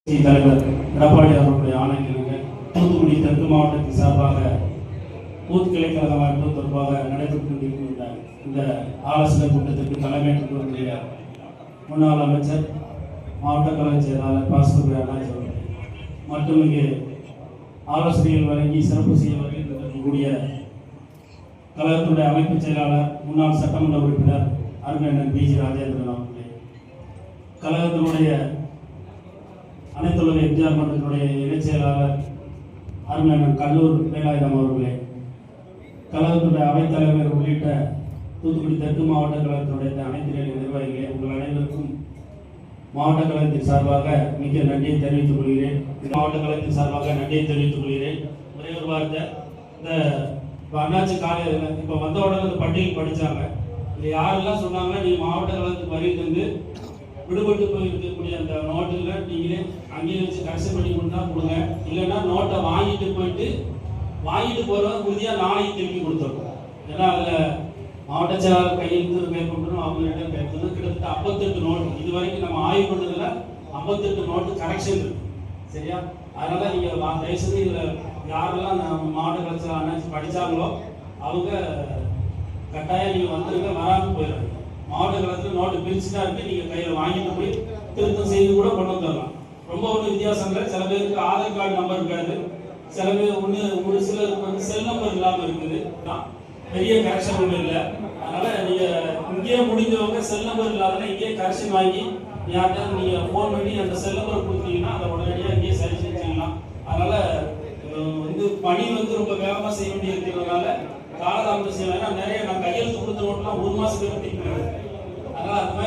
தலைவர் எடப்பாடி அவர்களுடைய ஆணைக்கிணங்க தூத்துக்குடி தெற்கு மாவட்டத்தின் சார்பாக பூத் கிளைக்கழக அமைப்பு தொடர்பாக நடைபெற்று கொண்டிருக்கின்ற இந்த ஆலோசனை கூட்டத்திற்கு தலைமையேற்று வருகிற முன்னாள் அமைச்சர் மாவட்ட கழக செயலாளர் பாஸ்கர் அண்ணாச்சி அவர்கள் மற்றும் இங்கே ஆலோசனைகள் வழங்கி சிறப்பு செய்ய வருகின்ற கழகத்துடைய அமைப்பு செயலாளர் முன்னாள் சட்டமன்ற உறுப்பினர் அருமையண்ணன் பி.ஜி. ராஜேந்திரன் அவர்களே, கழகத்தினுடைய அனைத்துலக எம்ஜிஆர் மன்றத்தினுடைய இணைச் செயலாளர் அருமையண்ணன் கல்லூர் வேலாயுதம் அவர்களே, கழகத்துடைய அவைத்தலைவர் உள்ளிட்ட தூத்துக்குடி தெற்கு மாவட்ட கழகத்தினுடைய அனைத்து நிலை நிர்வாகிகளே, உங்கள் அனைவருக்கும் மாவட்ட கழகத்தின் சார்பாக மிக்க நன்றியை தெரிவித்துக் கொள்கிறேன். மாவட்ட கழகத்தின் சார்பாக நன்றியை தெரிவித்துக் கொள்கிறேன். ஒரே ஒரு வார்த்தை, இந்த அண்ணாச்சி காலையில் இப்போ வந்த உடனே அந்த பட்டியல் படித்தாங்க. இது யாரெல்லாம் சொன்னாங்க, நீங்கள் மாவட்ட கழகத்துக்கு வரி தந்து விடுபட்டு போயிருக்கக்கூடிய அந்த நோட்டில் நீங்களே அங்கேயே வச்சு கரெக்ஷன் பண்ணி கொடுத்தா கொடுங்க, இல்லைன்னா நோட்டை வாங்கிட்டு போகிறவங்க உறுதியாக நாளைக்கு திருப்பி கொடுத்துருக்கோம். ஏன்னா அதில் மாவட்ட செயலாளர் கையெழுத்து மேற்கொண்டு அவங்கள்ட்ட பேசணும். கிட்டத்தட்ட 58 நோட்டு இது வரைக்கும் நம்ம ஆய்வு பண்ணதில் 58 நோட்டு கரெக்ஷன் இருக்கு. சரியா? அதனால நீங்கள் தயவுசெய்து இதில் யாரெல்லாம் மாவட்ட கலெக்டர் அண்ணாச்சி படித்தாங்களோ அவங்க கட்டாயம் நீங்கள் வந்துருங்க, வராமல் போயிடுறாங்க. மாவட்ட கழகத்தில் நோட்டு பிரிச்சுதான் இருக்கு, நீங்கள் கையில் வாங்கிட்டு போய் திருத்தம் செய்து கூட கொண்டு வந்துடலாம். ரொம்ப ஒன்றும் வித்தியாசம் இல்லை. சில பேருக்கு ஆதார் கார்டு நம்பர் இருக்காது, சில பேர் ஒரு சிலருக்கு வந்து செல் நம்பர் இல்லாமல் இருக்குது. பெரிய கரெக்ஷன் ஒன்றும் இல்லை. அதனால நீங்கள் இங்கேயே முடிஞ்சவங்க செல் நம்பர் இல்லாதனா இங்கேயே கரெக்ஷன் வாங்கி யார்கிட்ட நீங்கள் ஃபோன் பண்ணி அந்த செல் நம்பர் கொடுத்தீங்கன்னா அதை உடனடியாக இங்கேயே சரி செஞ்சுக்கலாம். அதனால வந்து பணி வந்து ரொம்ப வேகமாக செய்ய வேண்டிய இருக்கிறதுனால காலதாமதம் செய்யலாம். நிறைய நான் கையெழுத்து கொடுத்த நோட்டெலாம் 1 மாதத்துக்கு